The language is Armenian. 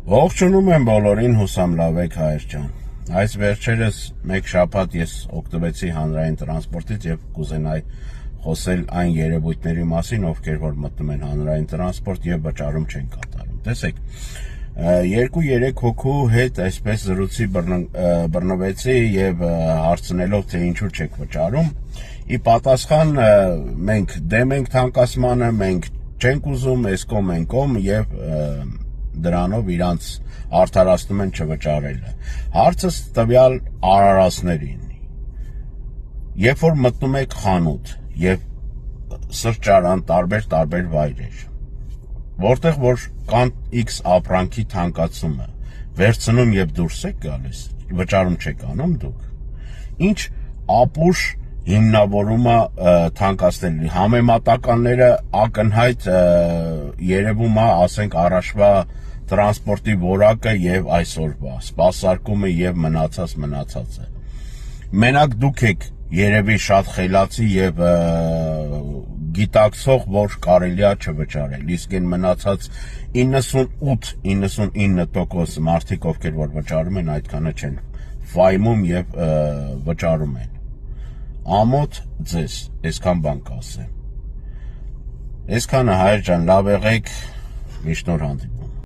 Ողջունում եմ բոլորին, հուսամ լավ եք հայր ջան։ Այս վերջերս մեկ շաբաթ ես օգտվեցի հանրային տրանսպորտից եւ կուզենայի խոսել այն երևույթների մասին, ովքեր որ մտնում են հանրային տրանսպորտ եւ վճարում չեն կատարում։ Տեսեք, 2-3 հոգու հետ այսպես զրույցի բռնվեցի եւ հարցնելով թե ինչու չեք վճարում, ի պատասխան մենք դեմ ենք թանկացմանը, մենք չենք ուզում էսկոմ ենկոմ եւ դրանով իրանց արդարացնում են չվճարելը։ Հարցս տվյալ արարածներին։ Երբ որ մտնում եք խանութ եւ սրճարան, տարբեր վայրեր, որտեղ որ կան X ապրանքի թանկացումը, վերցնում եւ դուրս եք գալիս, վճարում չեք անում դուք։ Ինչ ապուշ հիմնավորումը թանկացնելի համեմատականները ակնհայտ երևում է, ասենք առաջվա տրանսպորտի որակը եւ այսօրվա սպասարկումը եւ մնացածը։ Մենակ դուք եք երևի շատ խելացի եւ գիտակցող, որ կարելի է չվճարել, իսկ այն մնացած 98-99% մարդիկ, ովքեր որ վճարում են, այդքանը չեն ֆայմում եւ վճարում են։ Ամոթ ձեզ, այսքան բան կասեմ։ Այսքանը հայր ջան, լավ եղեք, միշտ նոր հանդիպում։